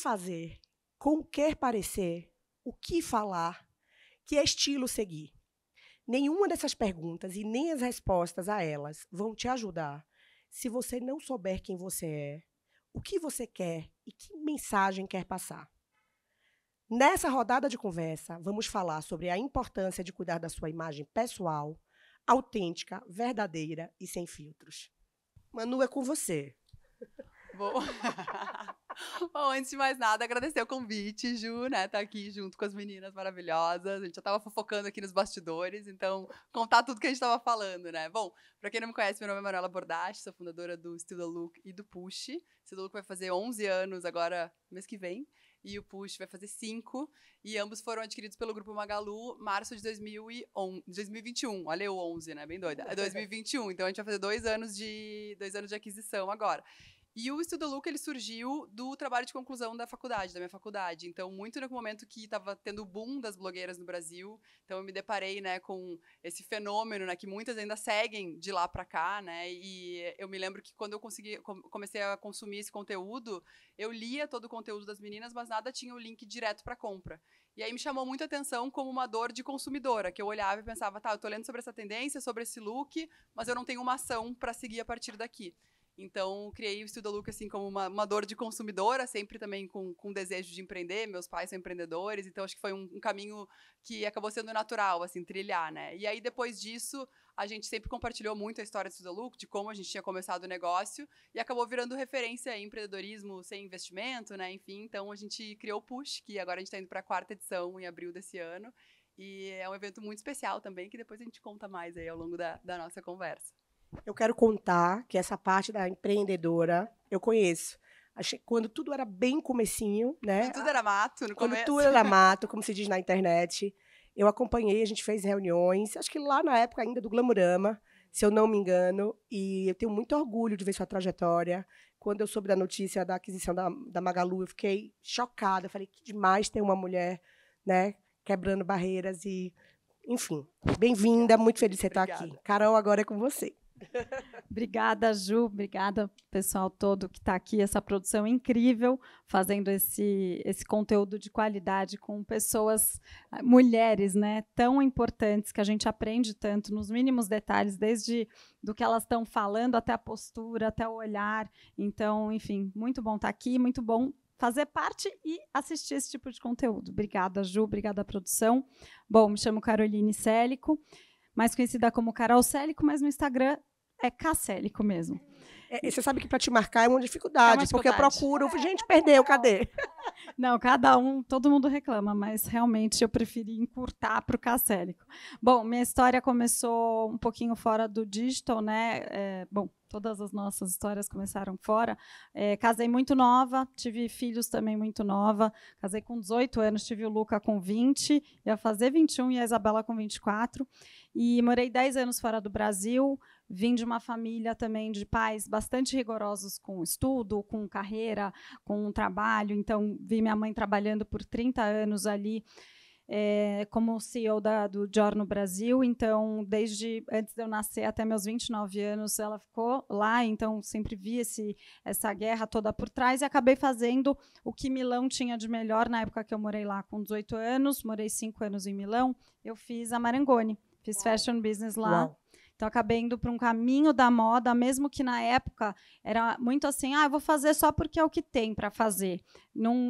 fazer, com o que parecer, o que falar, que estilo seguir. Nenhuma dessas perguntas e nem as respostas a elas vão te ajudar se você não souber quem você é, o que você quer e que mensagem quer passar. Nessa rodada de conversa, vamos falar sobre a importância de cuidar da sua imagem pessoal, autêntica, verdadeira e sem filtros. Manu, é com você. Bom, antes de mais nada, agradecer o convite, Ju, né? Tá aqui junto com as meninas maravilhosas. A gente já tava fofocando aqui nos bastidores, então contar tudo que a gente tava falando, né? Bom, pra quem não me conhece, meu nome é Manuela Bordache, sou fundadora do Still the Look e do Push. Still the Look vai fazer 11 anos agora, mês que vem, e o Push vai fazer 5, e ambos foram adquiridos pelo Grupo Magalu março de 2021. Olha o 11, né? Bem doida. É 2021, então a gente vai fazer 2 anos de aquisição agora. E o Still the Look, ele surgiu do trabalho de conclusão da minha faculdade. Então, muito no momento que estava tendo o boom das blogueiras no Brasil. Então, eu me deparei, né, com esse fenômeno, né, que muitas ainda seguem de lá para cá, né? E eu me lembro que quando eu comecei a consumir esse conteúdo, eu lia todo o conteúdo das meninas, mas nada tinha o link direto para compra. E aí me chamou muita atenção como uma dor de consumidora, que eu olhava e pensava, tá, eu tô lendo sobre essa tendência, sobre esse look, mas eu não tenho uma ação para seguir a partir daqui. Então, criei o Still the Look assim, como uma dor de consumidora, sempre também com desejo de empreender. Meus pais são empreendedores, então acho que foi um caminho que acabou sendo natural, assim, trilhar, né? E aí, depois disso, a gente sempre compartilhou muito a história do Still the Look, de como a gente tinha começado o negócio, e acabou virando referência em empreendedorismo sem investimento, né? Enfim, então a gente criou o Push, que agora a gente está indo para a 4ª edição, em abril desse ano. E é um evento muito especial também, que depois a gente conta mais aí ao longo da nossa conversa. Eu quero contar que essa parte da empreendedora eu conheço. Quando tudo era bem comecinho, né? Quando tudo era mato, no começo. Quando tudo era mato, como se diz na internet. Eu acompanhei, a gente fez reuniões, acho que lá na época ainda do Glamurama, se eu não me engano, e eu tenho muito orgulho de ver sua trajetória. Quando eu soube da notícia da aquisição da Magalu, eu fiquei chocada. Eu falei, que demais ter uma mulher, né, quebrando barreiras e, enfim, bem-vinda, muito feliz de você estar aqui. Carol, agora é com você. Obrigada, Ju, obrigada pessoal todo que está aqui, essa produção incrível, fazendo esse conteúdo de qualidade com pessoas, mulheres, né, tão importantes, que a gente aprende tanto nos mínimos detalhes, desde do que elas estão falando, até a postura, até o olhar. Então, enfim, muito bom estar aqui, muito bom fazer parte e assistir esse tipo de conteúdo. Obrigada, Ju, obrigada, produção. Bom, me chamo Caroline Célico, mais conhecida como Carol Célico, mas no Instagram é Célico mesmo. Você sabe que para te marcar é uma dificuldade, porque eu procuro, gente, perdeu, cadê? Não, cada um, todo mundo reclama, mas realmente eu preferi encurtar para o Célico. Bom, minha história começou um pouquinho fora do digital, né? Bom, todas as nossas histórias começaram fora. Casei muito nova, tive filhos também muito nova. Casei com 18 anos, tive o Luca com 20, ia fazer 21 e a Isabela com 24. E morei 10 anos fora do Brasil. Vim de uma família também de pais bastante rigorosos com estudo, com carreira, com trabalho. Então, vi minha mãe trabalhando por 30 anos ali como CEO do Dior no Brasil. Então, desde antes de eu nascer até meus 29 anos, ela ficou lá. Então, sempre vi essa guerra toda por trás e acabei fazendo o que Milão tinha de melhor na época que eu morei lá com 18 anos. Morei 5 anos em Milão. Eu fiz a Marangoni, fiz fashion business lá. Uau. Então, acabei indo para um caminho da moda, mesmo que na época era muito assim, eu vou fazer só porque é o que tem para fazer.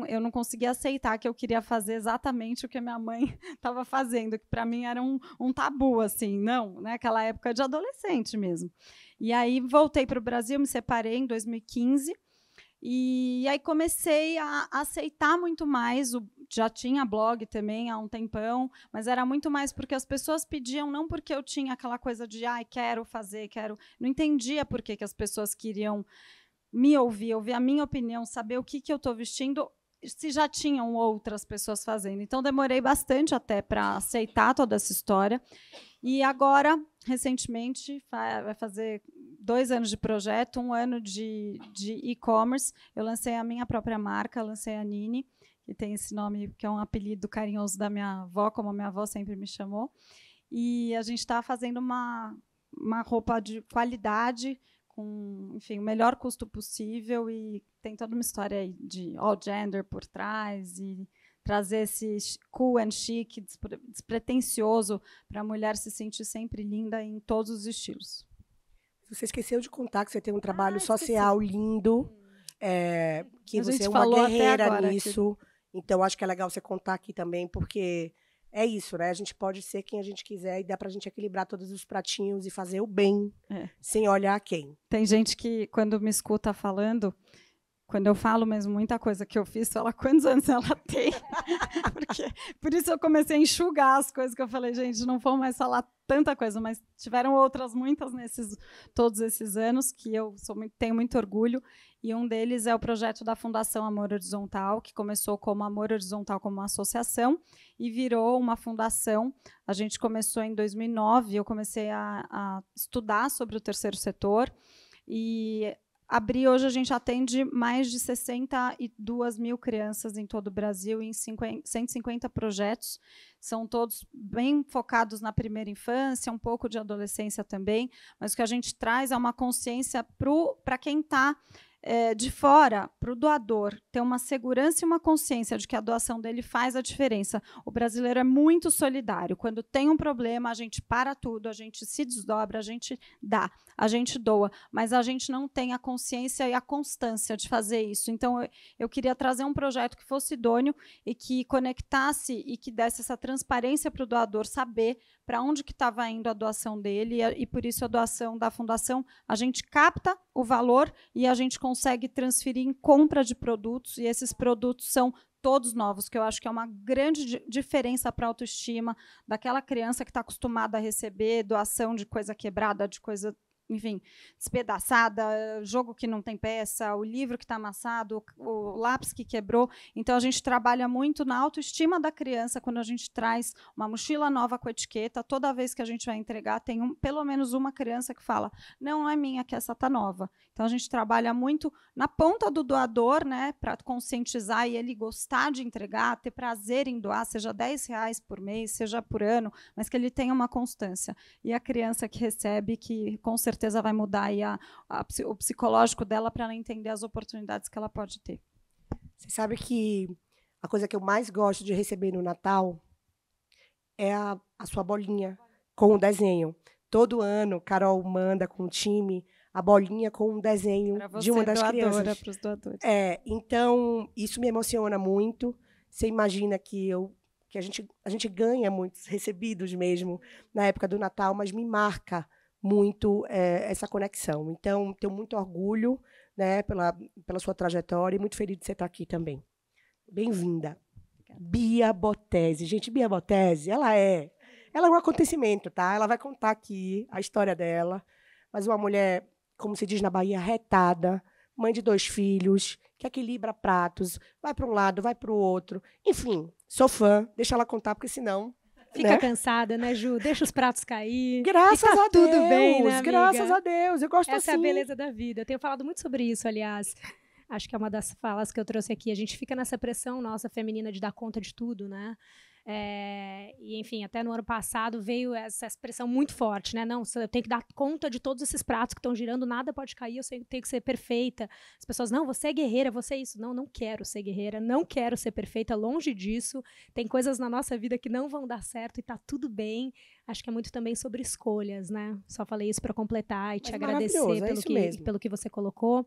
Eu não conseguia aceitar que eu queria fazer exatamente o que a minha mãe estava fazendo, que para mim era um tabu, assim, não, né? Aquela época de adolescente mesmo. E aí voltei para o Brasil, me separei em 2015, e aí comecei a aceitar muito mais. Já tinha blog também há um tempão, mas era muito mais porque as pessoas pediam, não porque eu tinha aquela coisa de quero fazer, quero. Não entendia por que as pessoas queriam me ouvir a minha opinião, saber o que eu estou vestindo, se já tinham outras pessoas fazendo. Então, demorei bastante até para aceitar toda essa história. E agora, recentemente, vai fazer 2 anos de projeto, 1 ano de e-commerce. Eu lancei a minha própria marca, lancei a Nini, que tem esse nome, que é um apelido carinhoso da minha avó, como a minha avó sempre me chamou. E a gente está fazendo uma roupa de qualidade, com, enfim, o melhor custo possível, e tem toda uma história aí de all gender por trás, e trazer esse cool and chic, despretensioso, para a mulher se sentir sempre linda em todos os estilos. Você esqueceu de contar que você tem um trabalho social lindo, que você é uma guerreira nisso. Então, acho que é legal você contar aqui também, porque é isso, né? A gente pode ser quem a gente quiser e dá pra gente equilibrar todos os pratinhos e fazer o bem, sem olhar quem. Tem gente que, quando me escuta falando, quando eu falo mesmo muita coisa que eu fiz, fala quantos anos ela tem. Por isso eu comecei a enxugar as coisas que eu falei, gente, não vou mais falar tanta coisa, mas tiveram outras muitas todos esses anos que eu tenho muito orgulho, e um deles é o projeto da Fundação Amor Horizontal, que começou como Amor Horizontal, como uma associação, e virou uma fundação. A gente começou em 2009, eu comecei a estudar sobre o terceiro setor, e hoje a gente atende mais de 62 mil crianças em todo o Brasil, em 150 projetos. São todos bem focados na primeira infância, um pouco de adolescência também, mas o que a gente traz é uma consciência para quem está de fora, para o doador, ter uma segurança e uma consciência de que a doação dele faz a diferença. O brasileiro é muito solidário. Quando tem um problema, a gente para tudo, a gente se desdobra, a gente dá, a gente doa, mas a gente não tem a consciência e a constância de fazer isso. Então, eu queria trazer um projeto que fosse idôneo e que conectasse e que desse essa transparência para o doador saber para onde que estava indo a doação dele, e por isso a doação da fundação, a gente capta o valor e a gente consegue transferir em compra de produtos, e esses produtos são todos novos, que eu acho que é uma grande diferença para a autoestima daquela criança que está acostumada a receber doação de coisa quebrada, de coisa, enfim, despedaçada, jogo que não tem peça, o livro que está amassado, o lápis que quebrou. Então, a gente trabalha muito na autoestima da criança quando a gente traz uma mochila nova com etiqueta. Toda vez que a gente vai entregar, tem pelo menos uma criança que fala, não é minha, que essa está nova. Então, a gente trabalha muito na ponta do doador, né, para conscientizar e ele gostar de entregar, ter prazer em doar, seja R$10 por mês, seja por ano, mas que ele tenha uma constância. E a criança que recebe, que com certeza vai mudar aí o psicológico dela para ela entender as oportunidades que ela pode ter. Você sabe que a coisa que eu mais gosto de receber no Natal é a sua bolinha com o desenho. Todo ano, Carol manda com o time a bolinha com um desenho de uma das crianças. Para os doadores. Então, isso me emociona muito. Você imagina que a gente ganha muitos recebidos mesmo na época do Natal, mas me marca muito essa conexão. Então, tenho muito orgulho, né, pela sua trajetória, e muito feliz de você estar aqui também. Bem-vinda. Bia Bottese. Gente, Bia Bottese, ela é um acontecimento, tá? Ela vai contar aqui a história dela, mas uma mulher, como se diz na Bahia, retada, mãe de 2 filhos, que equilibra pratos, vai para um lado, vai para o outro. Enfim, sou fã, deixa ela contar, porque senão... Fica cansada, né, Ju? Deixa os pratos cair. Graças a Deus, tudo bem, né, amiga? Graças a Deus, eu gosto assim. Essa é a beleza da vida. Eu tenho falado muito sobre isso, aliás. Acho que é uma das falas que eu trouxe aqui. A gente fica nessa pressão nossa feminina de dar conta de tudo, né? E, enfim, até no ano passado veio essa expressão muito forte, né? Não, eu tenho que dar conta de todos esses pratos que estão girando, nada pode cair, eu tenho que ser perfeita. As pessoas, não, você é guerreira, você é isso. Não, não quero ser guerreira, não quero ser perfeita, longe disso. Tem coisas na nossa vida que não vão dar certo e tá tudo bem. Acho que é muito também sobre escolhas, né? Só falei isso para completar e te agradecer pelo que você colocou.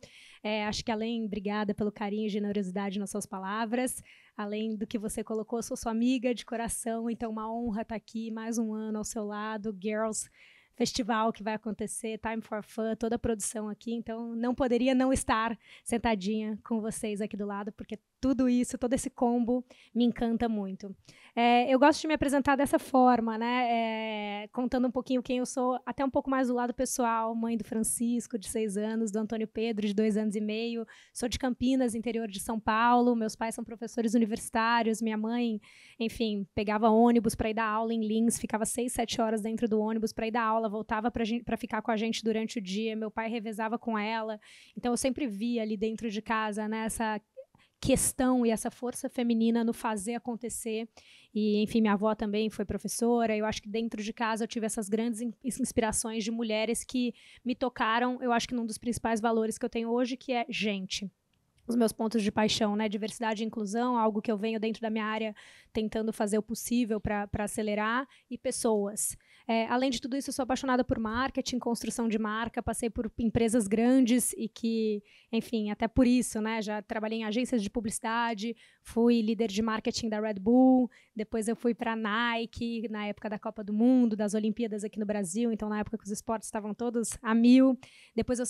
Acho que obrigada pelo carinho e generosidade nas suas palavras. Além do que você colocou, sou sua amiga de coração, então uma honra estar aqui mais um ano ao seu lado. Girls Festival que vai acontecer, Time for Fun, toda a produção aqui, então não poderia não estar sentadinha com vocês aqui do lado, porque tudo isso, todo esse combo me encanta muito. Eu gosto de me apresentar dessa forma, né? Contando um pouquinho quem eu sou, até um pouco mais do lado pessoal, mãe do Francisco, de 6 anos, do Antônio Pedro, de 2 anos e meio, sou de Campinas, interior de São Paulo, meus pais são professores universitários, minha mãe, enfim, pegava ônibus para ir dar aula em Lins, ficava 6, 7 horas dentro do ônibus para ir dar aula, voltava para ficar com a gente durante o dia, meu pai revezava com ela, então eu sempre via ali dentro de casa, né, essa questão e essa força feminina no fazer acontecer. E, enfim, minha avó também foi professora. Eu acho que dentro de casa eu tive essas grandes inspirações de mulheres que me tocaram, eu acho que num dos principais valores que eu tenho hoje, que é gente. Os meus pontos de paixão, né? Diversidade e inclusão, algo que eu venho dentro da minha área tentando fazer o possível para acelerar, e pessoas. Além de tudo isso, eu sou apaixonada por marketing, construção de marca, passei por empresas grandes e que, enfim, até por isso, né? Já trabalhei em agências de publicidade, fui líder de marketing da Red Bull, depois eu fui para a Nike, na época da Copa do Mundo, das Olimpíadas aqui no Brasil, então na época que os esportes estavam todos a mil. Depois eu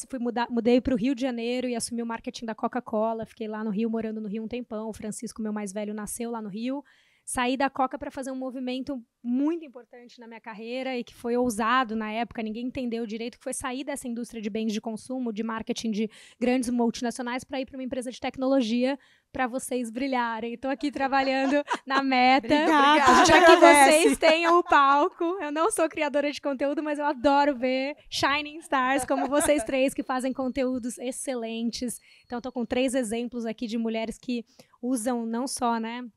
mudei para o Rio de Janeiro e assumi o marketing da Coca-Cola, fiquei lá no Rio, morando no Rio um tempão, o Francisco, meu mais velho, nasceu lá no Rio. Saí da Coca para fazer um movimento muito importante na minha carreira e que foi ousado na época, ninguém entendeu direito, que foi sair dessa indústria de bens de consumo, de marketing de grandes multinacionais, para ir para uma empresa de tecnologia para vocês brilharem. Estou aqui trabalhando na Meta, Obrigada, para que vocês tenham o palco. Eu não sou criadora de conteúdo, mas eu adoro ver Shining Stars como vocês três, que fazem conteúdos excelentes. Então, estou com 3 exemplos aqui de mulheres que usam não só, né,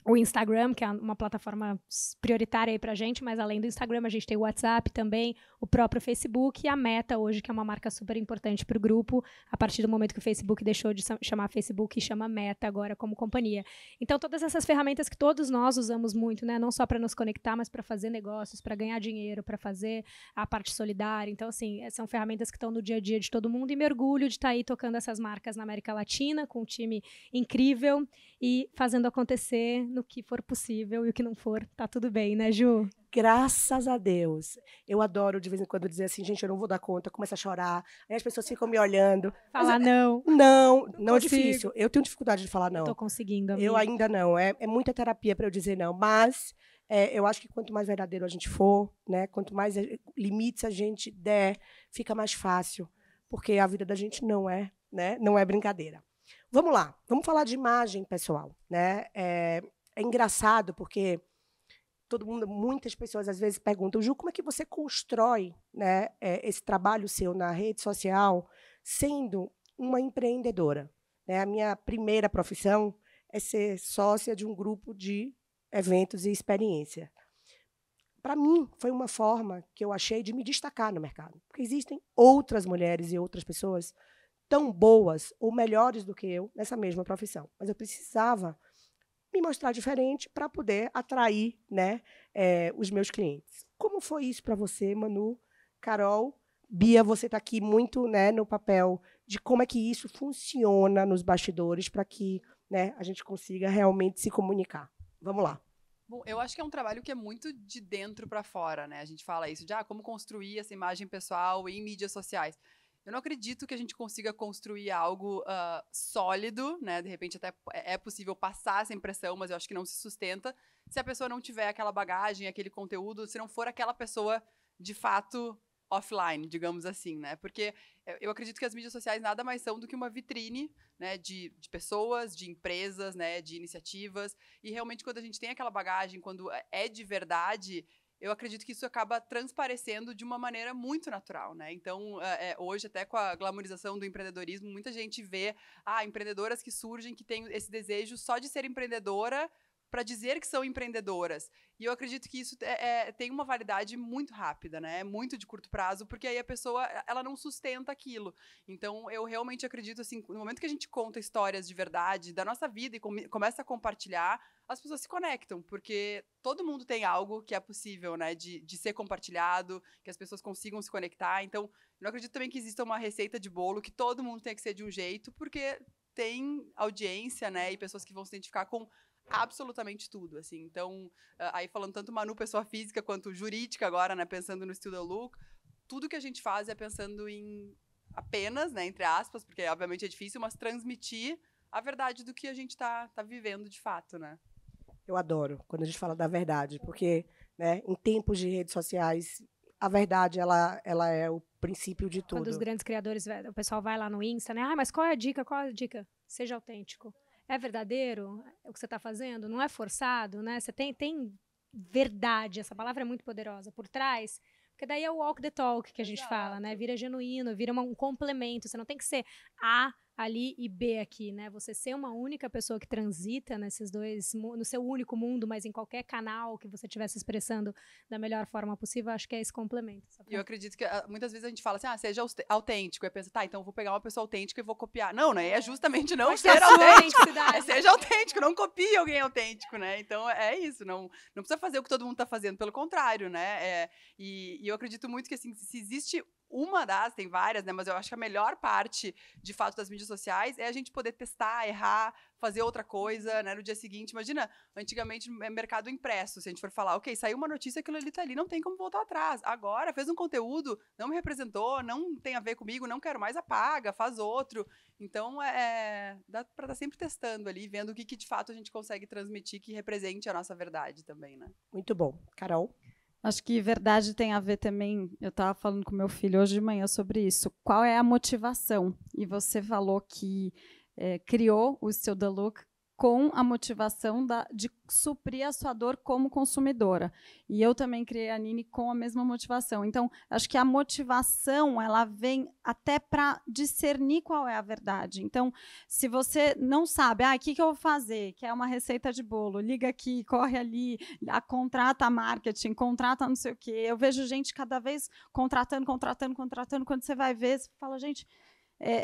o Instagram, que é uma plataforma prioritária aí pra gente, mas além do Instagram, a gente tem o WhatsApp também, o próprio Facebook e a Meta hoje, que é uma marca super importante para o grupo, a partir do momento que o Facebook deixou de chamar Facebook e chama Meta agora como companhia. Então, todas essas ferramentas que todos nós usamos muito, né? Não só para nos conectar, mas para fazer negócios, para ganhar dinheiro, para fazer a parte solidária. Então, assim, são ferramentas que estão no dia a dia de todo mundo, e me orgulho de estar aí tocando essas marcas na América Latina, com um time incrível e fazendo acontecer no que for possível, e o que não for, tá tudo bem, né, Ju? Graças a Deus. Eu adoro, de vez em quando, dizer assim, gente, eu não vou dar conta, começa a chorar. Aí as pessoas ficam me olhando. Falar não. Não é difícil. Eu tenho dificuldade de falar não. Eu tô conseguindo, amiga. Eu ainda não. É muita terapia para eu dizer não. Mas eu acho que quanto mais verdadeiro a gente for, né, quanto mais limites a gente der, fica mais fácil. Porque a vida da gente não é brincadeira. Vamos lá. Vamos falar de imagem, pessoal. Né? É engraçado porque muitas pessoas às vezes perguntam, Ju, como é que você constrói, né, esse trabalho seu na rede social sendo uma empreendedora? Né? A minha primeira profissão é ser sócia de um grupo de eventos e experiência. Para mim, foi uma forma que eu achei de me destacar no mercado. Porque existem outras mulheres e outras pessoas tão boas ou melhores do que eu nessa mesma profissão. Mas eu precisava me mostrar diferente para poder atrair, né, os meus clientes. Como foi isso para você, Manu? Carol, Bia, você está aqui muito, né, no papel de como é que isso funciona nos bastidores para que, né, a gente consiga realmente se comunicar. Vamos lá. Bom, eu acho que é um trabalho que é muito de dentro para fora, né? A gente fala isso de como construir essa imagem pessoal em mídias sociais. Eu não acredito que a gente consiga construir algo sólido, né? De repente até é possível passar essa impressão, mas eu acho que não se sustenta se a pessoa não tiver aquela bagagem, aquele conteúdo, se não for aquela pessoa de fato offline, digamos assim, né? Porque eu acredito que as mídias sociais nada mais são do que uma vitrine, né, de pessoas, de empresas, né, de iniciativas. E realmente quando a gente tem aquela bagagem, quando é de verdade, eu acredito que isso acaba transparecendo de uma maneira muito natural, né? Então, hoje, até com a glamorização do empreendedorismo, muita gente vê empreendedoras que surgem, que têm esse desejo só de ser empreendedora para dizer que são empreendedoras. E eu acredito que isso tem uma validade muito rápida, né? Muito de curto prazo, porque aí a pessoa ela não sustenta aquilo. Então, eu realmente acredito, assim, no momento que a gente conta histórias de verdade da nossa vida e começa a compartilhar, as pessoas se conectam, porque todo mundo tem algo que é possível, né, de ser compartilhado, que as pessoas consigam se conectar. Então, eu não acredito também que exista uma receita de bolo que todo mundo tem que ser de um jeito, porque tem audiência, né, e pessoas que vão se identificar com absolutamente tudo, assim. Então, aí falando tanto Manu, pessoa física, quanto jurídica agora, né, pensando no Studio Look, tudo que a gente faz é pensando em apenas, né, entre aspas, porque obviamente é difícil, mas transmitir a verdade do que a gente tá vivendo de fato, né? Eu adoro quando a gente fala da verdade, porque, né, em tempos de redes sociais, a verdade ela é o princípio de tudo. Quando os grandes criadores, o pessoal vai lá no Insta, né? Mas qual é a dica? Qual é a dica? Seja autêntico. É verdadeiro o que você está fazendo? Não é forçado, né? Você tem verdade, essa palavra é muito poderosa, por trás, porque daí é o walk the talk que a gente fala, né? Vira genuíno, vira um complemento. Você não tem que ser a ali e B aqui, né? Você ser uma única pessoa que transita nesses dois, no seu único mundo, mas em qualquer canal que você estiver se expressando da melhor forma possível, acho que é esse complemento. E eu acredito que muitas vezes a gente fala assim, seja autêntico. E pensa, tá, então eu vou pegar uma pessoa autêntica e vou copiar. Não, né? É justamente não ser autêntico. Seja autêntico, não copie alguém autêntico, né? Então é isso, não precisa fazer o que todo mundo tá fazendo, pelo contrário, né? E eu acredito muito que, assim, se existe uma das, tem várias, né? Mas eu acho que a melhor parte, de fato, das mídias sociais é a gente poder testar, errar, fazer outra coisa, né? No dia seguinte. Imagina, antigamente, no mercado impresso, se a gente for falar, ok, saiu uma notícia, aquilo ali tá ali, não tem como voltar atrás. Agora, fez um conteúdo, não me representou, não tem a ver comigo, não quero mais, apaga, faz outro. Então, dá pra estar sempre testando ali, vendo o que de fato a gente consegue transmitir que represente a nossa verdade também, né? Muito bom. Carol? Acho que verdade tem a ver também, eu estava falando com meu filho hoje de manhã sobre isso, qual é a motivação? E você falou que criou o Still the Look com a motivação de suprir a sua dor como consumidora. E eu também criei a Nini com a mesma motivação. Então, acho que a motivação, ela vem até para discernir qual é a verdade. Então, se você não sabe, o que eu vou fazer? Quer uma receita de bolo? Liga aqui, corre ali, contrata marketing, contrata não sei o quê. Eu vejo gente cada vez contratando. Quando você vai ver, você fala, gente...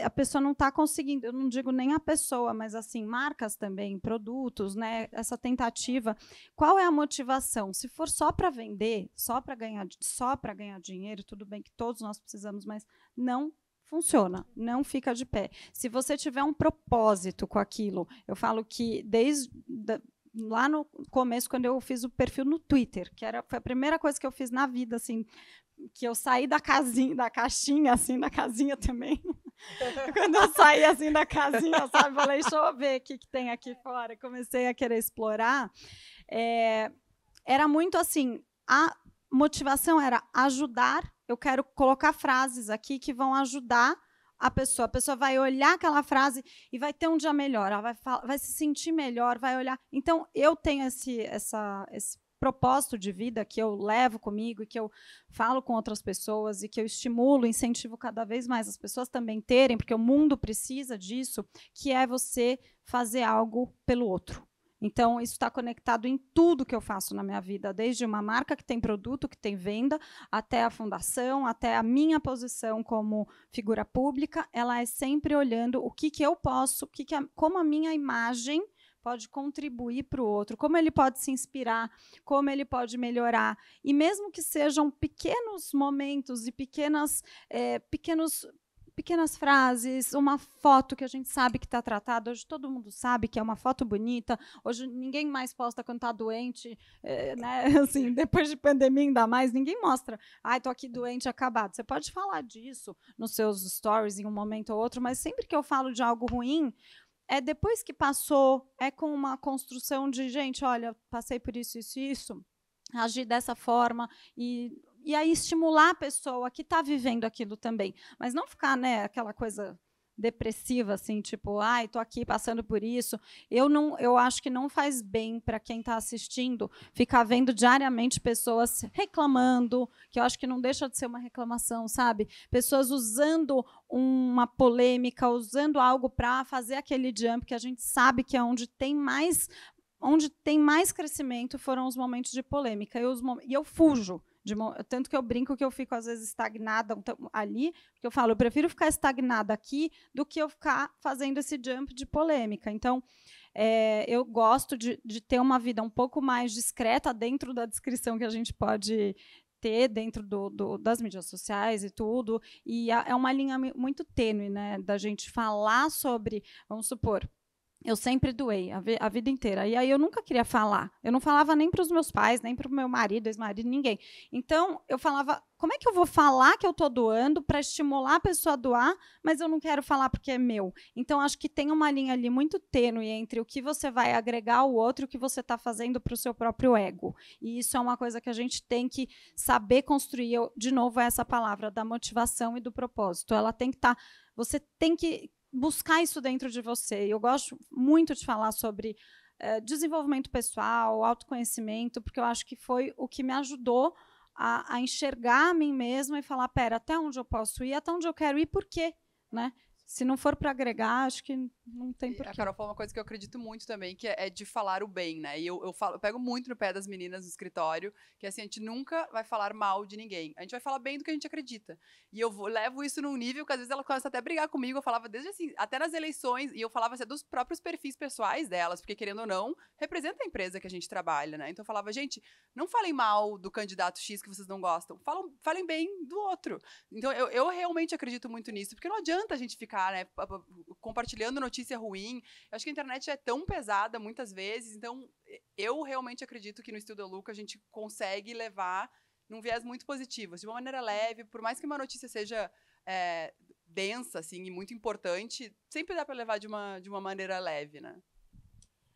a pessoa não está conseguindo, eu não digo nem a pessoa, mas assim, marcas também, produtos, né? Essa tentativa. Qual é a motivação? Se for só para vender, só para ganhar dinheiro, tudo bem que todos nós precisamos, mas não funciona, não fica de pé. Se você tiver um propósito com aquilo, eu falo que lá no começo, quando eu fiz o perfil no Twitter, foi a primeira coisa que eu fiz na vida, assim, que eu saí da caixinha, assim, da casinha também. Quando eu saí, assim, da casinha, sabe? Falei, deixa eu ver o que tem aqui fora. Comecei a querer explorar. Era muito assim, a motivação era ajudar. Eu quero colocar frases aqui que vão ajudar a pessoa. A pessoa vai olhar aquela frase e vai ter um dia melhor. Ela vai se sentir melhor, vai olhar. Então, eu tenho esse propósito de vida que eu levo comigo e que eu falo com outras pessoas e que eu estimulo, incentivo cada vez mais as pessoas também terem, porque o mundo precisa disso, que é você fazer algo pelo outro. Então, isso está conectado em tudo que eu faço na minha vida, desde uma marca que tem produto, que tem venda, até a fundação, até a minha posição como figura pública, ela é sempre olhando o que eu posso, como a minha imagem pode contribuir para o outro, como ele pode se inspirar, como ele pode melhorar. E mesmo que sejam pequenos momentos e pequenas frases, uma foto que a gente sabe que está tratada, hoje todo mundo sabe que é uma foto bonita, hoje ninguém mais posta quando está doente, né? Assim, depois de pandemia ainda mais, ninguém mostra, estou aqui doente, acabado. Você pode falar disso nos seus stories em um momento ou outro, mas sempre que eu falo de algo ruim, depois que passou, com uma construção de, gente, olha, passei por isso, agi dessa forma, e aí estimular a pessoa que está vivendo aquilo também. Mas não ficar, né, aquela coisa depressiva, assim, tipo, estou aqui passando por isso. Eu acho que não faz bem para quem está assistindo ficar vendo diariamente pessoas reclamando, que eu acho que não deixa de ser uma reclamação, sabe? Pessoas usando uma polêmica, usando algo para fazer aquele jump, que a gente sabe que é onde tem mais crescimento foram os momentos de polêmica. E eu fujo. Tanto que eu brinco que eu fico, às vezes, estagnada ali, porque eu falo, eu prefiro ficar estagnada aqui do que eu ficar fazendo esse jump de polêmica. Então, eu gosto de ter uma vida um pouco mais discreta dentro da descrição que a gente pode ter dentro das mídias sociais e tudo. E é uma linha muito tênue, né, da gente falar sobre, vamos supor, eu sempre doei a vida inteira. E aí eu nunca queria falar. Eu não falava nem para os meus pais, nem para o meu marido, ex-marido, ninguém. Então, eu falava, como é que eu vou falar que eu estou doando para estimular a pessoa a doar, mas eu não quero falar porque é meu? Então, acho que tem uma linha ali muito tênue entre o que você vai agregar ao outro e o que você está fazendo para o seu próprio ego. E isso é uma coisa que a gente tem que saber construir. De novo, essa palavra da motivação e do propósito. Ela tem que estar... Você tem que buscar isso dentro de você. Eu gosto muito de falar sobre desenvolvimento pessoal, autoconhecimento, porque eu acho que foi o que me ajudou a enxergar a mim mesma e falar, até onde eu posso ir, até onde eu quero ir, por quê? Né? Se não for para agregar, acho que não tem A porquê. Carol falou uma coisa que eu acredito muito também, que é de falar o bem, né? E eu pego muito no pé das meninas no escritório, que é assim, a gente nunca vai falar mal de ninguém. A gente vai falar bem do que a gente acredita. E eu levo isso num nível que às vezes ela começa até a brigar comigo. Eu falava desde assim, até nas eleições, e eu falava assim, dos próprios perfis pessoais delas, porque querendo ou não, representa a empresa que a gente trabalha, né? Então eu falava, gente, não falem mal do candidato X que vocês não gostam, falem bem do outro. Então eu realmente acredito muito nisso, porque não adianta a gente ficar, né, compartilhando notícia ruim. Eu acho que a internet é tão pesada muitas vezes, então eu realmente acredito que no Estilo Deluca a gente consegue levar num viés muito positivo, de uma maneira leve, por mais que uma notícia seja densa, assim, e muito importante, sempre dá para levar de uma maneira leve, né?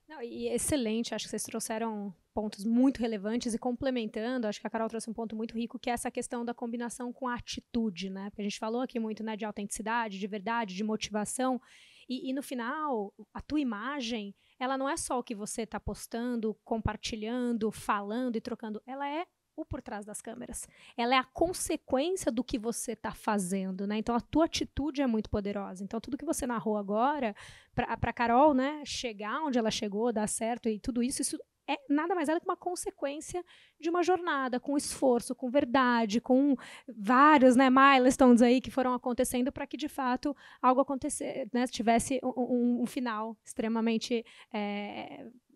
Não, e excelente, acho que vocês trouxeram pontos muito relevantes e complementando, acho que a Carol trouxe um ponto muito rico, que é essa questão da combinação com a atitude, né? Porque a gente falou aqui muito, né, de autenticidade, de verdade, de motivação, e no final, a tua imagem, ela não é só o que você está postando, compartilhando, falando e trocando, ela é o por trás das câmeras. Ela é a consequência do que você está fazendo, né? Então, a tua atitude é muito poderosa. Então, tudo que você narrou agora, para Carol, né, chegar onde ela chegou, dar certo e tudo isso, isso é nada mais é do que uma consequência de uma jornada, com esforço, com verdade, com vários, né, milestones aí que foram acontecendo para que, de fato, algo acontecer, né, tivesse um final extremamente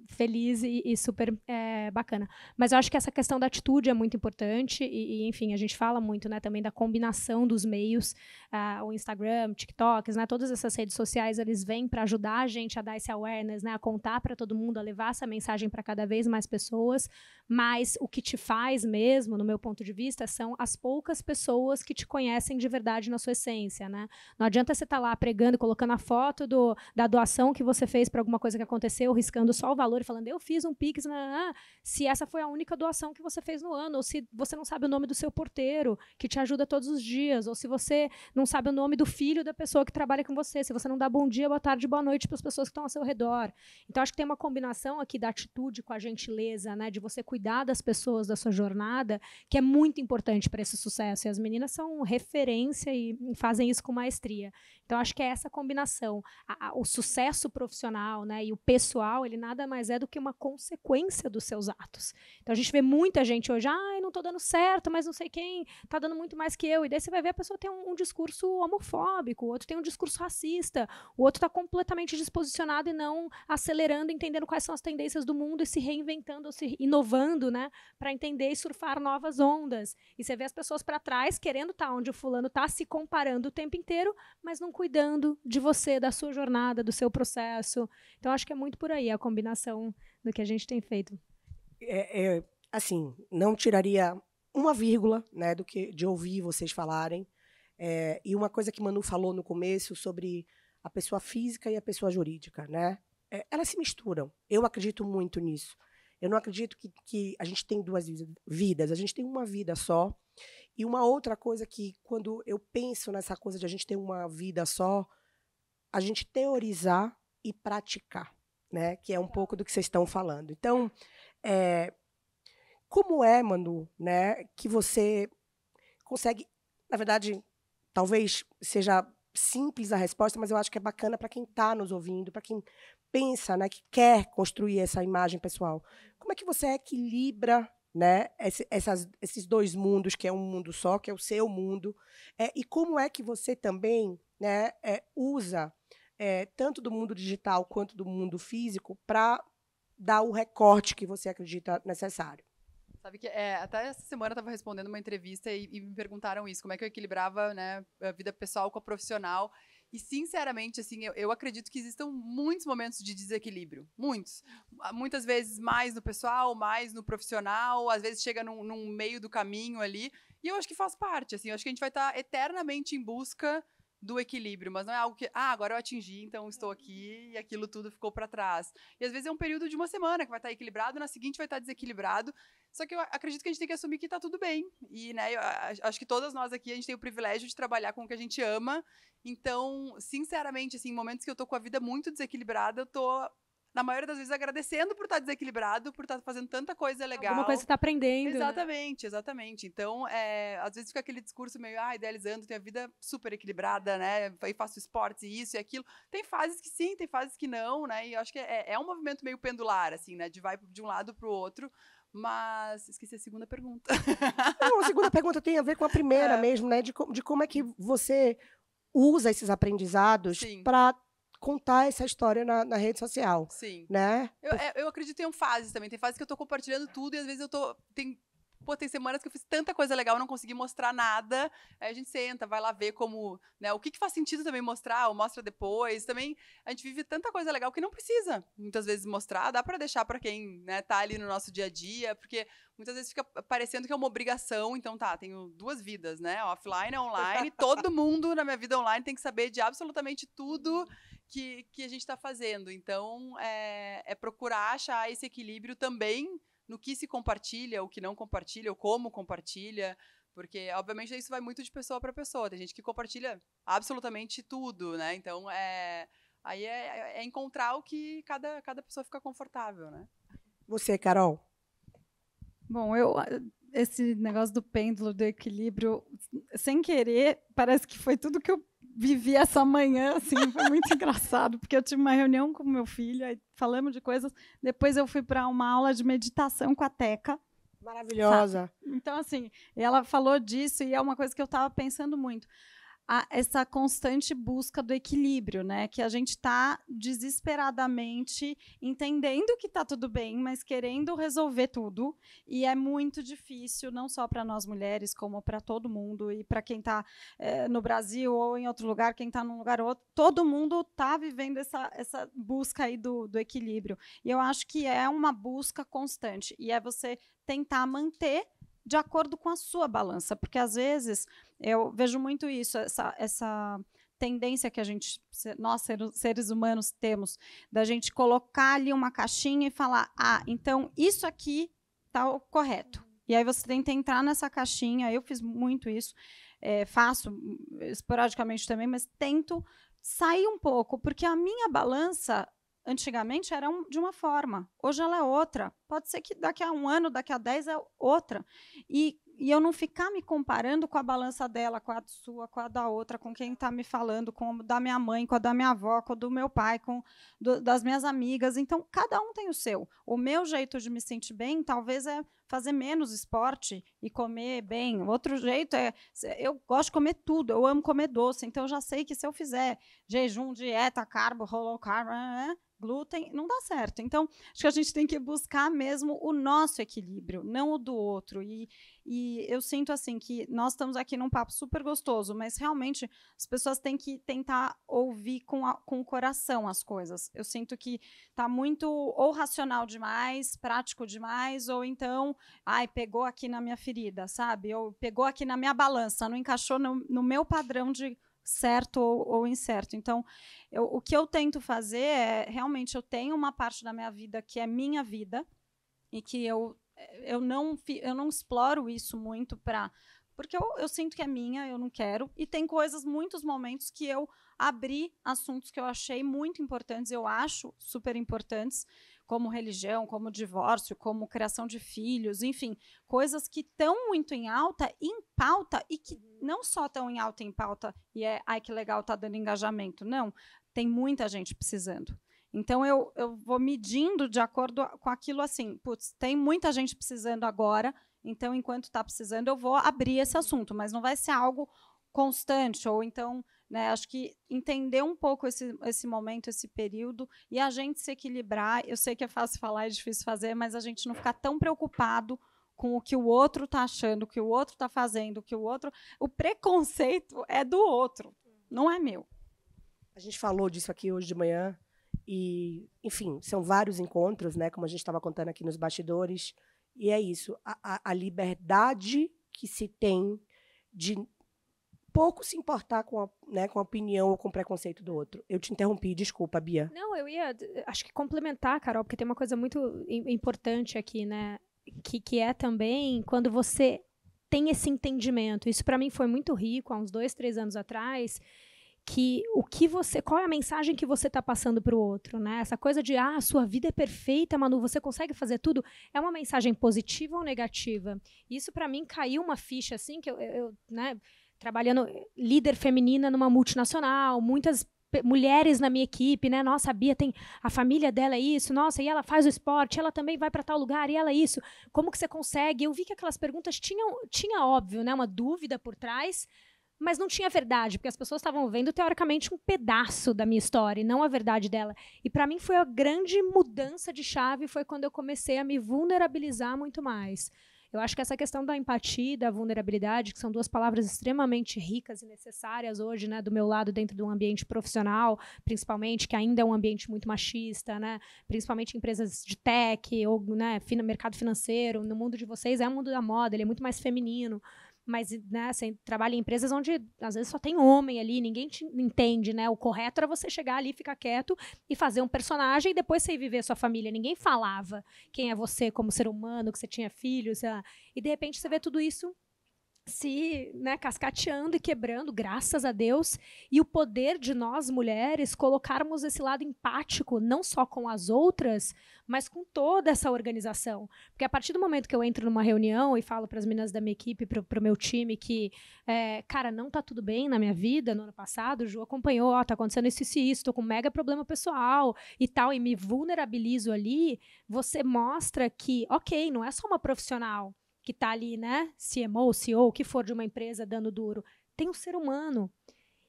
feliz e super bacana. Mas eu acho que essa questão da atitude é muito importante e enfim, a gente fala muito, né, também da combinação dos meios, o Instagram, TikToks, né, todas essas redes sociais, eles vêm para ajudar a gente a dar esse awareness, né, a contar para todo mundo, a levar essa mensagem para cada vez mais pessoas, mas o que te faz mesmo, no meu ponto de vista, são as poucas pessoas que te conhecem de verdade na sua essência, né? Não adianta você estar lá pregando, colocando a foto da doação que você fez para alguma coisa que aconteceu, riscando só o valor e falando, eu fiz um Pix, se essa foi a única doação que você fez no ano, ou se você não sabe o nome do seu porteiro, que te ajuda todos os dias, ou se você não sabe o nome do filho da pessoa que trabalha com você, se você não dá bom dia, boa tarde, boa noite para as pessoas que estão ao seu redor. Então, acho que tem uma combinação aqui da atitude com a gentileza, né, de você cuidar das pessoas da sua jornada, que é muito importante para esse sucesso. E as meninas são referência e fazem isso com maestria. Então, acho que é essa combinação. O sucesso profissional, né, e o pessoal, ele nada mais é do que uma consequência dos seus atos. Então, a gente vê muita gente hoje, não estou dando certo, mas não sei quem está dando muito mais que eu. E daí você vai ver a pessoa tem um discurso homofóbico, o outro tem um discurso racista, o outro está completamente desposicionado e não acelerando, entendendo quais são as tendências do mundo e se reinventando, se inovando, né, para entender e surfar novas ondas. E você vê as pessoas para trás querendo estar onde o fulano está, se comparando o tempo inteiro, mas não cuidando de você, da sua jornada, do seu processo. Então, acho que é muito por aí a combinação do que a gente tem feito. Assim, não tiraria uma vírgula, né, de ouvir vocês falarem. E uma coisa que Manu falou no começo sobre a pessoa física e a pessoa jurídica, né? Elas se misturam. Eu acredito muito nisso. Eu não acredito que a gente tem duas vidas, a gente tem uma vida só. E uma outra coisa que, quando eu penso nessa coisa de a gente ter uma vida só, a gente teorizar e praticar, né? Que é um pouco do que vocês estão falando. Então, como Manu, né, que você consegue, na verdade, talvez seja simples a resposta, mas eu acho que é bacana para quem está nos ouvindo, para quem pensa, né, que quer construir essa imagem pessoal. Como é que você equilibra, né, esses dois mundos, que é um mundo só, que é o seu mundo, e como é que você também, né, usa tanto do mundo digital quanto do mundo físico para dar o recorte que você acredita necessário? Sabe que até essa semana eu estava respondendo uma entrevista e me perguntaram isso, como é que eu equilibrava, né, a vida pessoal com a profissional. E, sinceramente, assim, eu acredito que existam muitos momentos de desequilíbrio. Muitos. Muitas vezes mais no pessoal, mais no profissional, às vezes chega num meio do caminho ali. E eu acho que faz parte, assim, eu acho que a gente vai estar eternamente em busca do equilíbrio, mas não é algo que, agora eu atingi, então estou aqui e aquilo tudo ficou para trás. E às vezes é um período de uma semana que vai estar equilibrado, na seguinte vai estar desequilibrado. Só que eu acredito que a gente tem que assumir que está tudo bem. E, né, eu acho que todas nós aqui, a gente tem o privilégio de trabalhar com o que a gente ama. Então, sinceramente, assim, em momentos que eu tô com a vida muito desequilibrada, eu tô na maioria das vezes, agradecendo por estar desequilibrado, por estar fazendo tanta coisa legal. Alguma coisa que você tá aprendendo. Exatamente, exatamente. Então, às vezes fica aquele discurso meio, idealizando, tem a vida super equilibrada, né? Aí faço esportes e isso e aquilo. Tem fases que sim, tem fases que não, né? E eu acho que é um movimento meio pendular, assim, né? De vai de um lado pro outro. Mas esqueci a segunda pergunta. Não, a segunda pergunta tem a ver com a primeira mesmo, né? De como é que você usa esses aprendizados para contar essa história na rede social. Sim. Né? Eu acredito em fases também. Tem fases que eu tô compartilhando tudo e às vezes eu tô... Tem semanas que eu fiz tanta coisa legal, não consegui mostrar nada. Aí a gente senta, vai lá ver como, né, o que faz sentido também mostrar, ou mostra depois. Também a gente vive tanta coisa legal que não precisa muitas vezes mostrar. Dá para deixar para quem, né, tá ali no nosso dia a dia, porque muitas vezes fica parecendo que é uma obrigação. Então tenho 2 vidas, né? Offline e online. Todo mundo na minha vida online tem que saber de absolutamente tudo que a gente está fazendo. Então, é procurar achar esse equilíbrio também no que se compartilha, o que não compartilha, ou como compartilha, porque, obviamente, isso vai muito de pessoa para pessoa. Tem gente que compartilha absolutamente tudo, né? Então, aí é encontrar o que cada pessoa fica confortável, né? Você, Carol? Bom, esse negócio do pêndulo, do equilíbrio, sem querer, parece que foi tudo que eu vivi essa manhã, assim, foi muito engraçado, porque eu tive uma reunião com meu filho, aí falamos de coisas, depois eu fui para uma aula de meditação com a Teca. Maravilhosa. Sabe? Então, assim, ela falou disso e é uma coisa que eu estava pensando muito. Essa constante busca do equilíbrio, né? Que a gente está desesperadamente entendendo que está tudo bem, mas querendo resolver tudo. E é muito difícil, não só para nós mulheres, como para todo mundo. E para quem está no Brasil ou em outro lugar, quem está num lugar ou outro, todo mundo está vivendo essa busca aí do equilíbrio. E eu acho que é uma busca constante. E é você tentar manter de acordo com a sua balança, porque às vezes eu vejo muito isso, essa tendência que nós seres humanos temos, da gente colocar ali uma caixinha e falar, então isso aqui está o correto. E aí você tenta entrar nessa caixinha, eu fiz muito isso, faço esporadicamente também, mas tento sair um pouco, porque a minha balança antigamente era de uma forma, hoje ela é outra. Pode ser que daqui a 1 ano, daqui a 10 é outra. E eu não ficar me comparando com a balança dela, com a sua, com a da outra, com quem está me falando, com a da minha mãe, com a da minha avó, com a do meu pai, das minhas amigas. Então, cada um tem o seu. O meu jeito de me sentir bem, talvez, é fazer menos esporte e comer bem. O outro jeito eu gosto de comer tudo, eu amo comer doce, então eu já sei que se eu fizer jejum, dieta, carbo, low carb, glúten, não dá certo. Então, acho que a gente tem que buscar mesmo o nosso equilíbrio, não o do outro. E eu sinto assim que nós estamos aqui num papo super gostoso, mas realmente as pessoas têm que tentar ouvir com o coração as coisas. Eu sinto que está muito ou racional demais, prático demais, ou então, pegou aqui na minha ferida, sabe? Ou pegou aqui na minha balança, não encaixou no meu padrão de certo ou incerto. Então, o que eu tento fazer realmente, eu tenho uma parte da minha vida que é minha vida e que eu não exploro isso muito porque eu sinto que é minha, eu não quero, e tem muitos momentos que eu abri assuntos que eu achei muito importantes, eu acho super importantes, como religião, como divórcio, como criação de filhos, enfim, coisas que estão muito em pauta, e que não só estão em alta em pauta e que legal, tá dando engajamento, não, tem muita gente precisando. Então, eu vou medindo de acordo com aquilo assim, tem muita gente precisando agora, então, enquanto está precisando, eu vou abrir esse assunto, mas não vai ser algo constante, ou então, né, acho que entender um pouco esse momento, esse período, e a gente se equilibrar. Eu sei que é fácil falar, é difícil fazer, mas a gente não ficar tão preocupado com o que o outro está achando, o que o outro está fazendo, o preconceito é do outro, não é meu. A gente falou disso aqui hoje de manhã, e, enfim, são vários encontros, né, como a gente estava contando aqui nos bastidores, e é isso, a liberdade que se tem de pouco se importar com a opinião ou com o preconceito do outro. Eu te interrompi, desculpa, Bia. Não, eu ia, acho que complementar, Carol, porque tem uma coisa muito importante aqui, né, que é também quando você tem esse entendimento. Isso para mim foi muito rico há uns 2, 3 anos atrás, qual é a mensagem que você está passando para o outro, né? Essa coisa de, sua vida é perfeita, Manu, você consegue fazer tudo, é uma mensagem positiva ou negativa? Isso, para mim, caiu uma ficha, assim, que eu né, trabalhando líder feminina numa multinacional, muitas mulheres na minha equipe, né? Nossa, a Bia tem a família dela é isso, nossa, e ela faz o esporte, ela também vai para tal lugar, e ela é isso. Como que você consegue? Eu vi que aquelas perguntas tinha óbvio, né, uma dúvida por trás, mas não tinha verdade, porque as pessoas estavam vendo, teoricamente, um pedaço da minha história, e não a verdade dela. E, para mim, foi a grande mudança de chave, foi quando eu comecei a me vulnerabilizar muito mais. Eu acho que essa questão da empatia e da vulnerabilidade, que são duas palavras extremamente ricas e necessárias hoje, né, do meu lado, dentro de um ambiente profissional, principalmente, que ainda é um ambiente muito machista, né, principalmente em empresas de tech ou, né, mercado financeiro. No mundo de vocês é o mundo da moda, ele é muito mais feminino. Mas, né, você trabalha em empresas onde, às vezes, só tem homem ali, ninguém te entende, né? O correto era você chegar ali, ficar quieto e fazer um personagem e depois você ir viver a sua família. Ninguém falava quem é você como ser humano, que você tinha filhos. E, de repente, você vê tudo isso se, né, cascateando e quebrando, graças a Deus, e o poder de nós, mulheres, colocarmos esse lado empático, não só com as outras, mas com toda essa organização. Porque a partir do momento que eu entro numa reunião e falo para as meninas da minha equipe, para o meu time, que, cara, não tá tudo bem na minha vida, no ano passado, o Ju acompanhou, tá acontecendo isso e isso, tô com um mega problema pessoal e tal, e me vulnerabilizo ali, você mostra que, ok, não é só uma profissional que está ali, né, CMO, CEO, o que for de uma empresa dando duro, tem um ser humano.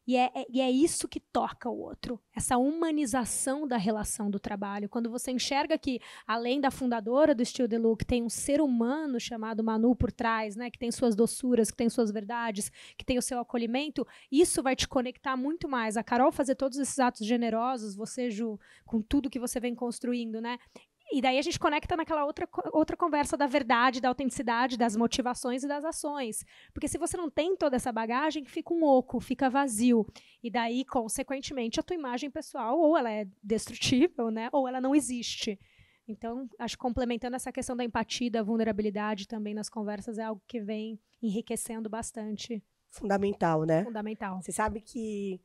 E é isso que toca o outro, essa humanização da relação do trabalho. Quando você enxerga que, além da fundadora do Still The Look, tem um ser humano chamado Manu por trás, né, que tem suas doçuras, que tem suas verdades, que tem o seu acolhimento, isso vai te conectar muito mais. A Carol fazer todos esses atos generosos, você, Ju, com tudo que você vem construindo, né? E daí a gente conecta naquela outra conversa da verdade, da autenticidade, das motivações e das ações. Porque se você não tem toda essa bagagem, fica um oco, fica vazio. E daí, consequentemente, a tua imagem pessoal ou ela é destrutível, né, ou ela não existe. Então, acho que complementando essa questão da empatia, da vulnerabilidade também nas conversas é algo que vem enriquecendo bastante. Fundamental, né? Fundamental. Você sabe que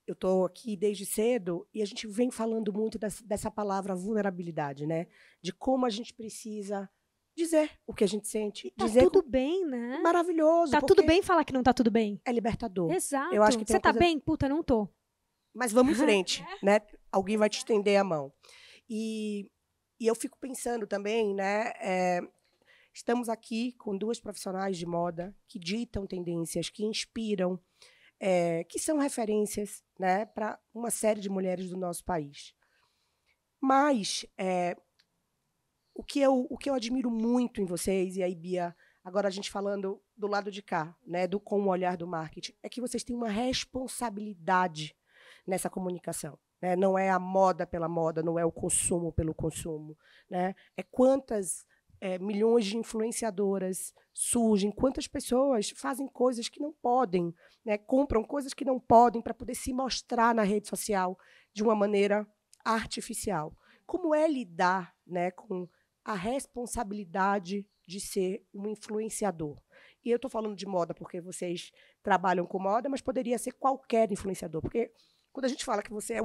eu estou aqui desde cedo e a gente vem falando muito dessa palavra vulnerabilidade, né? De como a gente precisa dizer o que a gente sente. Dizer tá tudo bem, né? Maravilhoso. Tá tudo bem falar que não tá tudo bem. É libertador. Exato. Eu acho que você tá bem? Puta, não tô. Mas vamos em frente, né? Alguém vai te estender a mão. E eu fico pensando também, né? Estamos aqui com duas profissionais de moda que ditam tendências, que inspiram, que são referências, né, para uma série de mulheres do nosso país. Mas o que eu admiro muito em vocês, e aí, Bia, agora a gente falando do lado de cá, né, com o olhar do marketing, é que vocês têm uma responsabilidade nessa comunicação. Né? Não é a moda pela moda, não é o consumo pelo consumo. Né? É quantas milhões de influenciadoras surgem, quantas pessoas fazem coisas que não podem, né? Compram coisas que não podem para poder se mostrar na rede social de uma maneira artificial. Como é lidar, né, com a responsabilidade de ser um influenciador? E eu estou falando de moda porque vocês trabalham com moda, mas poderia ser qualquer influenciador. Porque quando a gente fala que você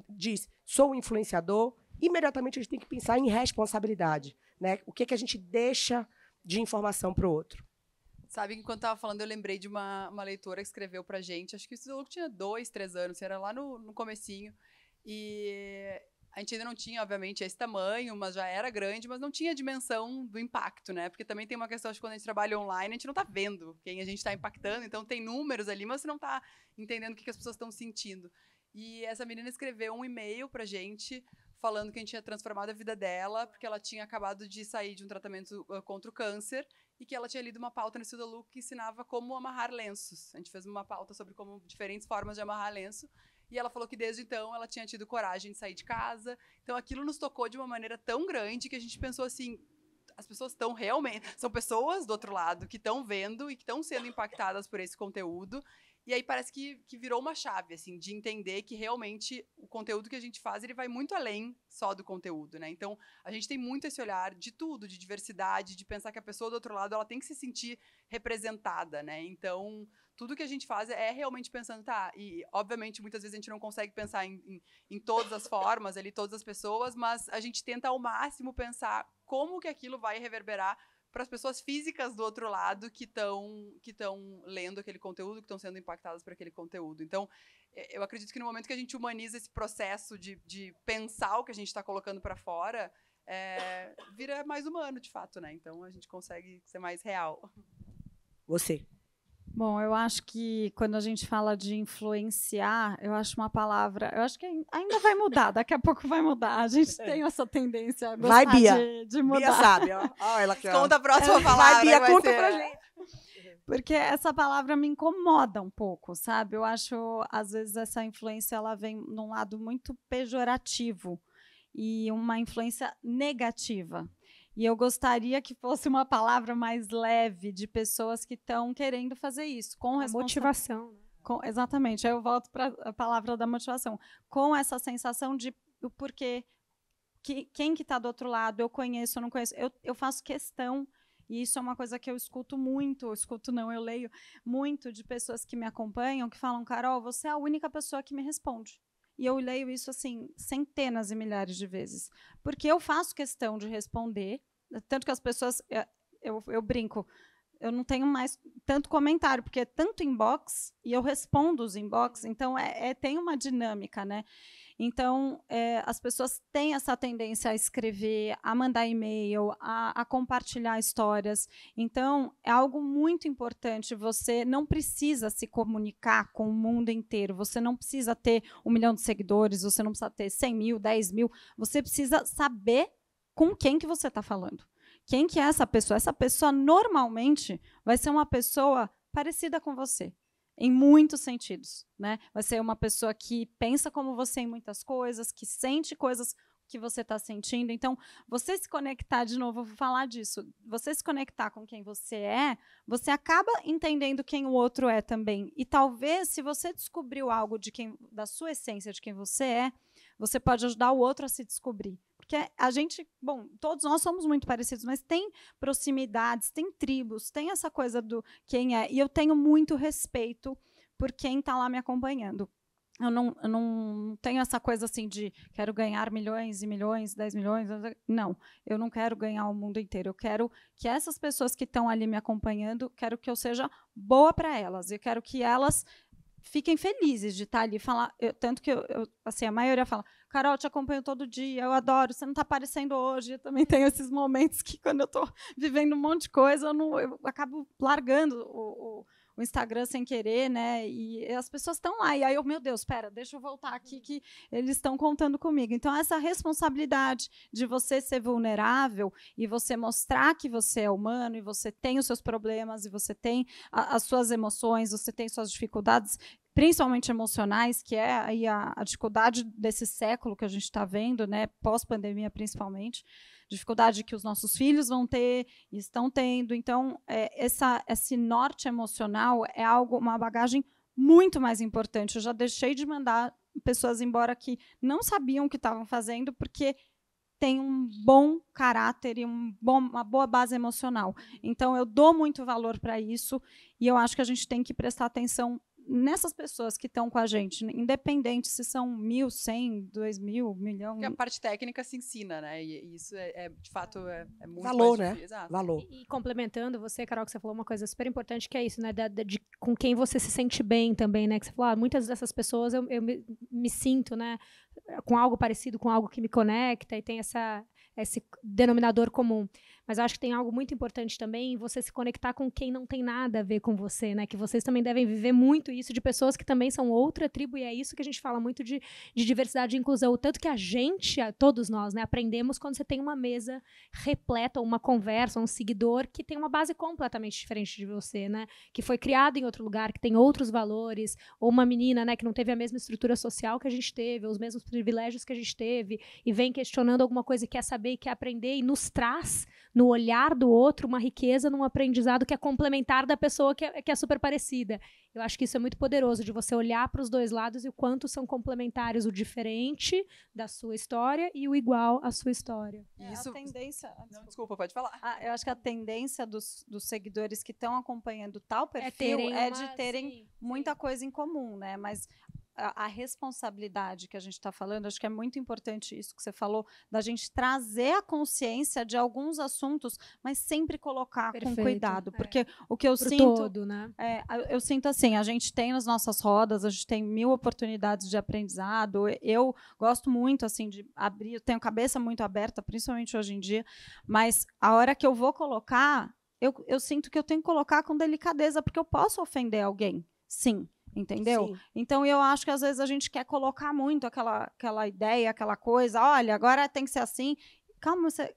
diz, sou um influenciador, imediatamente a gente tem que pensar em responsabilidade. Né? O que a gente deixa de informação para o outro? Sabe que enquanto estava falando, eu lembrei de uma leitora que escreveu pra gente, acho que isso tinha 2, 3 anos, era lá no comecinho, e a gente ainda não tinha, obviamente, esse tamanho, mas já era grande, mas não tinha a dimensão do impacto, né? Porque também tem uma questão de quando a gente trabalha online, a gente não tá vendo quem a gente está impactando, então tem números ali, mas você não tá entendendo o que as pessoas estão sentindo. E essa menina escreveu um e-mail pra gente, falando que a gente tinha transformado a vida dela, porque ela tinha acabado de sair de um tratamento contra o câncer e que ela tinha lido uma pauta no Still The Look que ensinava como amarrar lenços. A gente fez uma pauta sobre como diferentes formas de amarrar lenço e ela falou que desde então ela tinha tido coragem de sair de casa. Então aquilo nos tocou de uma maneira tão grande que a gente pensou assim, as pessoas estão realmente... São pessoas do outro lado que estão vendo e que estão sendo impactadas por esse conteúdo. E aí parece que virou uma chave, assim, de entender que realmente o conteúdo que a gente faz, ele vai muito além só do conteúdo, né? Então, a gente tem muito esse olhar de tudo, de diversidade, de pensar que a pessoa do outro lado, ela tem que se sentir representada, né? Então, tudo que a gente faz é realmente pensando, tá, e obviamente muitas vezes a gente não consegue pensar em todas as formas, ali, todas as pessoas, mas a gente tenta ao máximo pensar como que aquilo vai reverberar para as pessoas físicas do outro lado que estão lendo aquele conteúdo, que estão sendo impactadas por aquele conteúdo. Então, eu acredito que no momento que a gente humaniza esse processo de pensar o que a gente está colocando para fora, vira mais humano, de fato, né? Então, a gente consegue ser mais real. Você. Bom, eu acho que quando a gente fala de influenciar, eu acho uma palavra... Eu acho que ainda vai mudar, daqui a pouco vai mudar. A gente tem essa tendência a gostar de mudar. Bia sabe, ó. Ela aqui, ó. Conta a próxima palavra. Vai, Bia, conta pra gente. Porque essa palavra me incomoda um pouco, sabe? Eu acho, às vezes, essa influência ela vem num lado muito pejorativo e uma influência negativa. E eu gostaria que fosse uma palavra mais leve de pessoas que estão querendo fazer isso. Com motivação. Exatamente. Aí eu volto para a palavra da motivação. Com essa sensação de o porquê, quem que está do outro lado, eu conheço, eu não conheço. Eu faço questão, e isso é uma coisa que eu escuto muito, eu leio muito de pessoas que me acompanham, que falam, Carol, você é a única pessoa que me responde. E eu leio isso, assim, centenas e milhares de vezes. Porque eu faço questão de responder, tanto que as pessoas... Eu brinco, eu não tenho mais tanto comentário, porque é tanto inbox, e eu respondo os inbox, então tem uma dinâmica, né? Então, as pessoas têm essa tendência a escrever, a mandar e-mail, a compartilhar histórias. Então, é algo muito importante. Você não precisa se comunicar com o mundo inteiro. Você não precisa ter 1 milhão de seguidores, você não precisa ter 100 mil, 10 mil. Você precisa saber com quem que você está falando. Quem que é essa pessoa? Essa pessoa, normalmente, vai ser uma pessoa parecida com você. Em muitos sentidos, né? Vai ser uma pessoa que pensa como você em muitas coisas, que sente coisas que você está sentindo. Então, você se conectar, de novo, eu vou falar disso, você se conectar com quem você acaba entendendo quem o outro é também. E talvez, se você descobriu algo da sua essência, de quem você pode ajudar o outro a se descobrir. Porque a gente, todos nós somos muito parecidos, mas tem proximidades, tem tribos, tem essa coisa do quem é. E eu tenho muito respeito por quem está lá me acompanhando. Eu não tenho essa coisa assim de quero ganhar milhões e milhões, 10 milhões. Não, eu não quero ganhar o mundo inteiro. Eu quero que essas pessoas que estão ali me acompanhando, quero que eu seja boa para elas. Eu quero que elas fiquem felizes de estar ali. Tanto que assim, a maioria fala, Carol, eu te acompanho todo dia, eu adoro, você não está aparecendo hoje. Eu também tenho esses momentos que, quando eu estou vivendo um monte de coisa, eu acabo largando o Instagram sem querer, né? E as pessoas estão lá. E aí meu Deus, espera, deixa eu voltar aqui que eles estão contando comigo. Então, essa responsabilidade de você ser vulnerável e você mostrar que você é humano e você tem os seus problemas e você tem as suas emoções, você tem suas dificuldades, principalmente emocionais, que é aí a dificuldade desse século que a gente está vendo, né? Pós-pandemia, principalmente. Dificuldade que os nossos filhos vão ter e estão tendo. Então, esse norte emocional é uma bagagem muito mais importante. Eu já deixei de mandar pessoas embora que não sabiam o que estavam fazendo, porque tem um bom caráter e uma boa base emocional. Então, eu dou muito valor para isso e eu acho que a gente tem que prestar atenção nessas pessoas que estão com a gente, independente se são 1.000, 100, 2.000, 1 milhão. Porque a parte técnica se ensina, né? E isso de fato, muito valor, mais né? Exato. Valor. E complementando você, Carol, que você falou uma coisa super importante, que é isso, né? Com quem você se sente bem também, né? Que você falou, muitas dessas pessoas eu me sinto, né? Com algo parecido, com algo que me conecta e tem esse denominador comum. Mas eu acho que tem algo muito importante também, você se conectar com quem não tem nada a ver com você, né? Que vocês também devem viver muito isso de pessoas que também são outra tribo, e é isso que a gente fala muito de diversidade e inclusão. O tanto que todos nós, né, aprendemos quando você tem uma mesa repleta, uma conversa, um seguidor que tem uma base completamente diferente de você, né? Que foi criado em outro lugar, que tem outros valores, ou uma menina, né, que não teve a mesma estrutura social que a gente teve, os mesmos privilégios que a gente teve, e vem questionando alguma coisa, quer saber, quer aprender, e nos traz no olhar do outro, uma riqueza num aprendizado que é complementar da pessoa que é super parecida. Eu acho que isso é muito poderoso, de você olhar para os dois lados e o quanto são complementares o diferente da sua história e o igual à sua história. Isso... A tendência... Não, desculpa, pode falar. Eu acho que a tendência dos seguidores que estão acompanhando tal perfil de terem muita coisa em comum, né? Mas a responsabilidade que a gente está falando, acho que é muito importante isso que você falou, da gente trazer a consciência de alguns assuntos, mas sempre colocar com cuidado, porque o que eu sinto, todo, né? Eu sinto assim, a gente tem nas nossas rodas, a gente tem 1000 oportunidades de aprendizado, eu gosto muito assim de abrir, eu tenho a cabeça muito aberta, principalmente hoje em dia, mas a hora que eu vou colocar, eu sinto que eu tenho que colocar com delicadeza, porque eu posso ofender alguém, sim. Entendeu? Sim. Então, eu acho que às vezes a gente quer colocar muito aquela ideia, aquela coisa, olha, agora tem que ser assim. Calma, você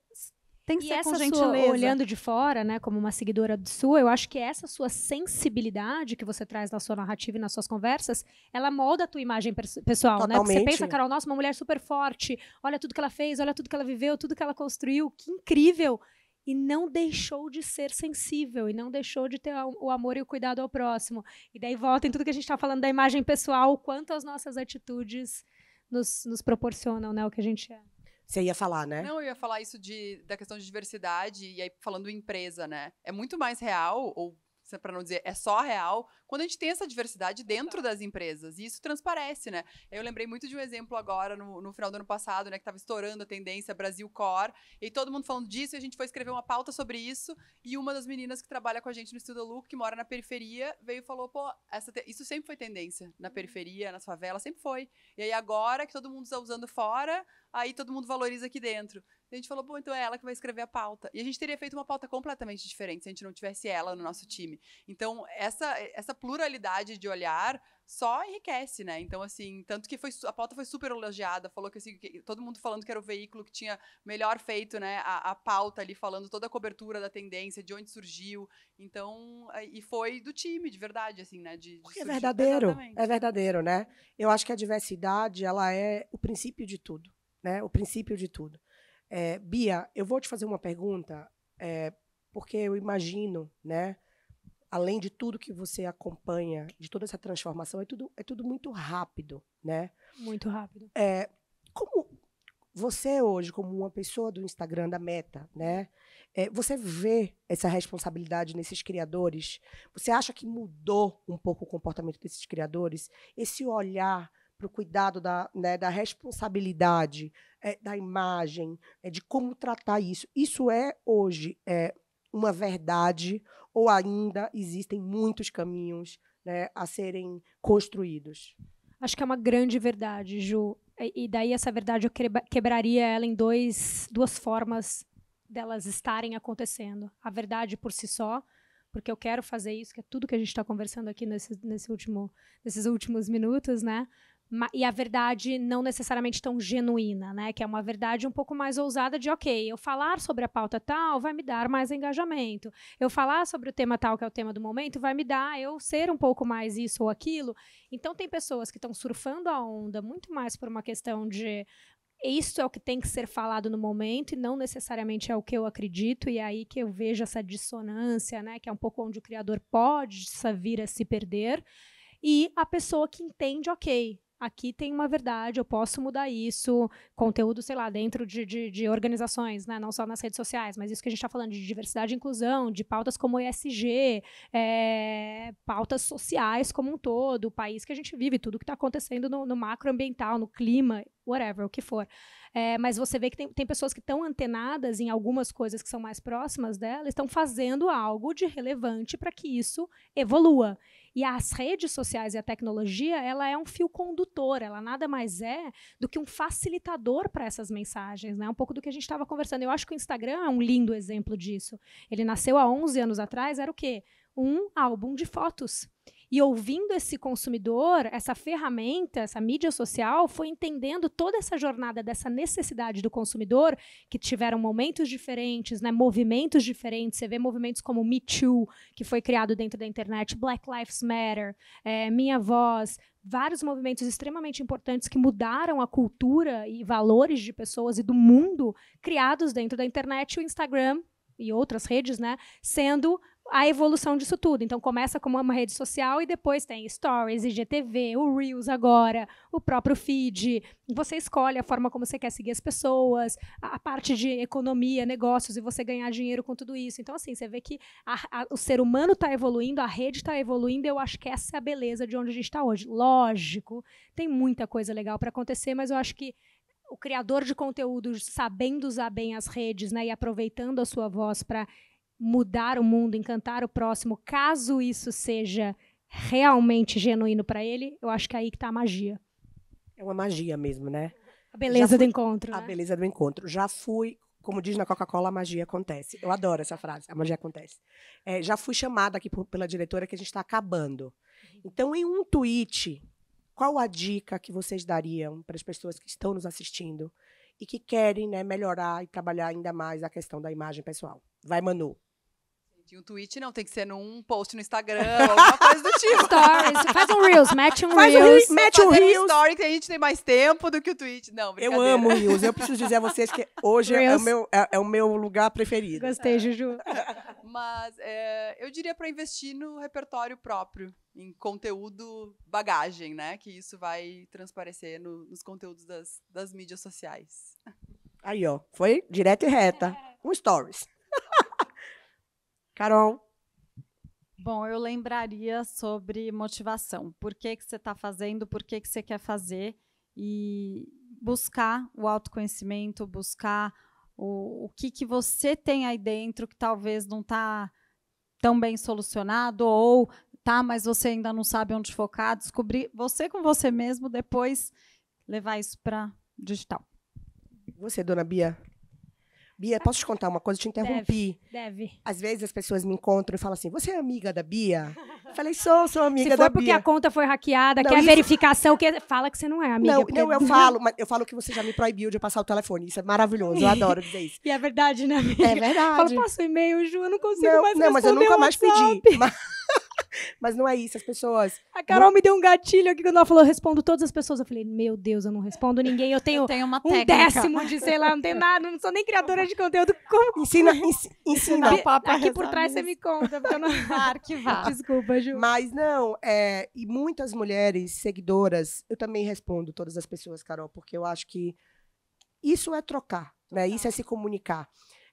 tem que ser com gentileza. Olhando de fora, né, como uma seguidora sua, eu acho que essa sua sensibilidade que você traz na sua narrativa e nas suas conversas, ela molda a tua imagem pessoal, né? Porque você pensa, Carol, nossa, uma mulher super forte, olha tudo que ela fez, olha tudo que ela viveu, tudo que ela construiu, que incrível! E não deixou de ser sensível, e não deixou de ter o amor e o cuidado ao próximo. E daí volta em tudo que a gente está falando da imagem pessoal, o quanto as nossas atitudes nos proporcionam, né, o que a gente é. Você ia falar, né? Não, eu ia falar isso da questão de diversidade, e aí falando empresa, né? É muito mais real, ou para não dizer, é só real, quando a gente tem essa diversidade dentro das empresas, e isso transparece, né? Eu lembrei muito de um exemplo agora, no final do ano passado, né, que estava estourando a tendência Brasil Core, e todo mundo falando disso, e a gente foi escrever uma pauta sobre isso, e uma das meninas que trabalha com a gente no Estudo Look, que mora na periferia, veio e falou, pô, isso sempre foi tendência, na periferia, nas favelas, sempre foi. E aí agora que todo mundo está usando fora, aí todo mundo valoriza aqui dentro. E a gente falou, pô, então é ela que vai escrever a pauta. E a gente teria feito uma pauta completamente diferente se a gente não tivesse ela no nosso time. Então, essa pluralidade de olhar só enriquece, né? Então, assim, tanto que a pauta foi super elogiada, falou que, assim, todo mundo falando que era o veículo que tinha melhor feito, né, a pauta ali, falando toda a cobertura da tendência, de onde surgiu. Então, e foi do time, de verdade, assim, né? Porque é verdadeiro, né? Eu acho que a diversidade, ela é o princípio de tudo, né? O princípio de tudo. Bia, eu vou te fazer uma pergunta, porque eu imagino, né, além de tudo que você acompanha, de toda essa transformação, é tudo muito rápido, né? Muito rápido. Como você hoje, como uma pessoa do Instagram, da Meta, né, você vê essa responsabilidade nesses criadores? Você acha que mudou um pouco o comportamento desses criadores? Esse olhar para o cuidado da responsabilidade, da imagem, de como tratar isso. Isso é, hoje, uma verdade ou ainda existem muitos caminhos, né, a serem construídos? Acho que é uma grande verdade, Ju. E daí essa verdade eu quebraria ela em duas formas delas estarem acontecendo. A verdade por si só, porque eu quero fazer isso, que é tudo que a gente está conversando aqui nesses últimos minutos, né? E a verdade não necessariamente tão genuína, né? Que é uma verdade um pouco mais ousada de, ok, eu falar sobre a pauta tal vai me dar mais engajamento. Eu falar sobre o tema tal, que é o tema do momento, vai me dar eu ser um pouco mais isso ou aquilo. Então, tem pessoas que estão surfando a onda muito mais por uma questão de isso é o que tem que ser falado no momento e não necessariamente é o que eu acredito, e é aí que eu vejo essa dissonância, né? Que é um pouco onde o criador pode vir a se perder. E a pessoa que entende, ok, aqui tem uma verdade, eu posso mudar isso, conteúdo, sei lá, dentro de organizações, né? Não só nas redes sociais, mas isso que a gente está falando de diversidade e inclusão, de pautas como ESG, pautas sociais como um todo, o país que a gente vive, tudo que está acontecendo no macroambiental, no clima, whatever, o que for. Mas você vê que tem pessoas que estão antenadas em algumas coisas que são mais próximas dela, estão fazendo algo de relevante para que isso evolua. E as redes sociais e a tecnologia, ela é um fio condutor, ela nada mais é do que um facilitador para essas mensagens, né? Um pouco do que a gente estava conversando. Eu acho que o Instagram é um lindo exemplo disso. Ele nasceu há 11 anos atrás, era o quê? Um álbum de fotos. E ouvindo esse consumidor, essa ferramenta, essa mídia social, foi entendendo toda essa jornada dessa necessidade do consumidor, que tiveram momentos diferentes, né, movimentos diferentes. Você vê movimentos como Me Too, que foi criado dentro da internet, Black Lives Matter, Minha Voz, vários movimentos extremamente importantes que mudaram a cultura e valores de pessoas e do mundo criados dentro da internet. O Instagram e outras redes, né, sendo a evolução disso tudo. Então, começa como uma rede social e depois tem Stories, IGTV, o Reels agora, o próprio feed. Você escolhe a forma como você quer seguir as pessoas, a parte de economia, negócios, e você ganhar dinheiro com tudo isso. Então, assim, você vê que o ser humano está evoluindo, a rede está evoluindo, eu acho que essa é a beleza de onde a gente está hoje. Lógico, tem muita coisa legal para acontecer, mas eu acho que o criador de conteúdo, sabendo usar bem as redes, né, e aproveitando a sua voz para mudar o mundo, encantar o próximo, caso isso seja realmente genuíno para ele, eu acho que é aí que está a magia. É uma magia mesmo, né? A beleza do encontro. A né? beleza do encontro. Já fui, como diz na Coca-Cola, a magia acontece. Eu adoro essa frase, a magia acontece. Já fui chamada aqui pela diretora que a gente está acabando. Então, em um tweet, qual a dica que vocês dariam para as pessoas que estão nos assistindo e que querem, né, melhorar e trabalhar ainda mais a questão da imagem pessoal? Vai, Manu. Um tweet não, tem que ser num post no Instagram, alguma coisa do tipo. Stories, faz um Reels, mete um Faz Reels. mete um Reels. Story que a gente tem mais tempo do que o tweet. Não, Eu brincadeira. amo Reels. Eu preciso dizer a vocês que hoje é o meu lugar preferido. Gostei, Juju. Mas eu diria para investir no repertório próprio, em conteúdo bagagem, né? Que isso vai transparecer nos conteúdos das mídias sociais. Aí, ó, foi direta e reta. Um stories. Carol. Bom, eu lembraria sobre motivação. Por que você está fazendo, por que você quer fazer, e buscar o autoconhecimento, buscar o que você tem aí dentro que talvez não está tão bem solucionado, ou tá, mas você ainda não sabe onde focar, descobrir você com você mesmo, depois levar isso para digital. Você, dona Bia? Bia, posso te contar uma coisa? Eu te interrompi. Deve. Às vezes as pessoas me encontram e falam assim, você é amiga da Bia? Eu falei, sou amiga Se da for porque Bia. a conta foi hackeada, Não, quer isso- verificação, fala que você não é amiga. Não, porque- não, eu falo, mas eu falo que você já me proibiu de passar o telefone. Isso é maravilhoso, eu adoro dizer isso. E é verdade, né, amiga? É verdade. Fala, passa o e-mail, Ju, eu não consigo Não, mais não, mas eu responder nunca o mais WhatsApp. pedi. Mas não é isso, as pessoas... A Carol me deu um gatilho aqui quando ela falou, eu respondo todas as pessoas. Eu falei, meu Deus, eu não respondo ninguém. Eu tenho uma um técnica. décimo de, sei lá, não tenho nada, não sou nem criadora de conteúdo. Como? Ensina. o papo a Aqui por rezar trás você nisso. me conta, porque eu não... Arquivar. Desculpa, Ju. Mas não, e muitas mulheres seguidoras, eu também respondo todas as pessoas, Carol, porque eu acho que isso é trocar, né? Isso é se comunicar.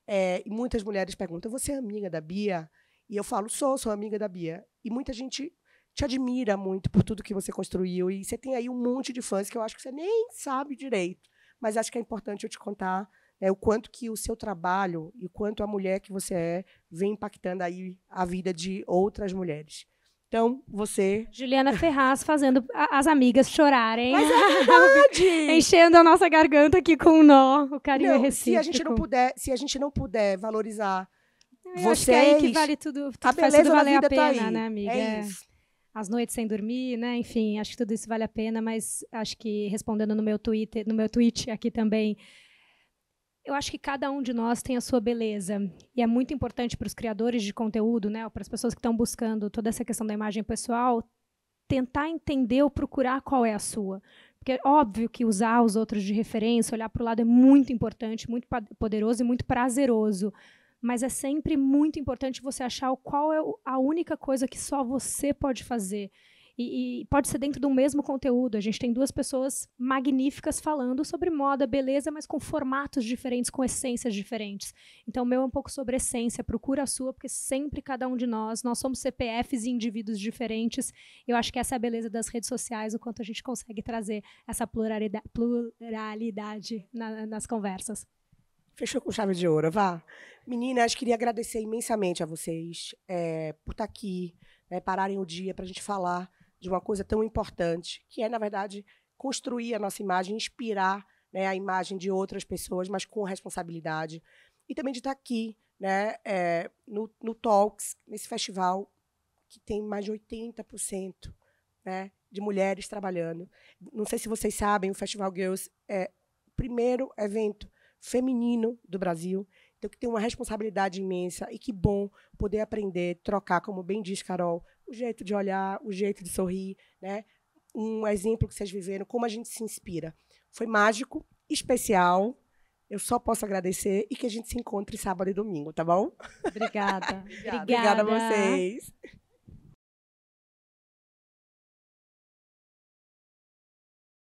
E muitas mulheres perguntam, você é amiga da Bia? E eu falo, sou amiga da Bia. E muita gente te admira muito por tudo que você construiu. E você tem aí um monte de fãs que eu acho que você nem sabe direito. Mas acho que é importante eu te contar o quanto que o seu trabalho e o quanto a mulher que você vem impactando aí a vida de outras mulheres. Então, você... Juliana Ferraz fazendo as amigas chorarem. Mas é verdade! Enchendo a nossa garganta aqui com um nó. O carinho é Não, recíproco. se a gente não puder valorizar Eu acho que é aí que vocês, vale tudo. a Faz beleza tudo da valer vida a pena, tá aí. né, amiga? É isso. As noites sem dormir, né? Enfim, acho que tudo isso vale a pena, mas acho que respondendo no meu tweet aqui também, eu acho que cada um de nós tem a sua beleza. E é muito importante para os criadores de conteúdo, né? Para as pessoas que estão buscando toda essa questão da imagem pessoal, tentar entender ou procurar qual é a sua. Porque é óbvio que usar os outros de referência, olhar para o lado é muito importante, muito poderoso e muito prazeroso. Mas é sempre muito importante você achar qual é a única coisa que só você pode fazer. E pode ser dentro do mesmo conteúdo. A gente tem duas pessoas magníficas falando sobre moda, beleza, mas com formatos diferentes, com essências diferentes. Então, o meu é um pouco sobre essência. Procura a sua, porque sempre cada um de nós somos CPFs e indivíduos diferentes. Eu acho que essa é a beleza das redes sociais, o quanto a gente consegue trazer essa pluralidade nas conversas. Fechou com chave de ouro, vá. Meninas, queria agradecer imensamente a vocês por estar aqui, pararem o dia para a gente falar de uma coisa tão importante, que é, na verdade, construir a nossa imagem, inspirar a imagem de outras pessoas, mas com responsabilidade. E também de estar aqui no Talks, nesse festival que tem mais de 80% de mulheres trabalhando. Não sei se vocês sabem, o Festival Girls é o primeiro evento feminino do Brasil, então que tem uma responsabilidade imensa e que bom poder aprender, trocar, como bem diz Carol, o jeito de olhar, o jeito de sorrir, um exemplo que vocês viveram, como a gente se inspira. Foi mágico, especial, Eu só posso agradecer e que a gente se encontre sábado e domingo, tá bom? Obrigada. Obrigada. Obrigada a vocês.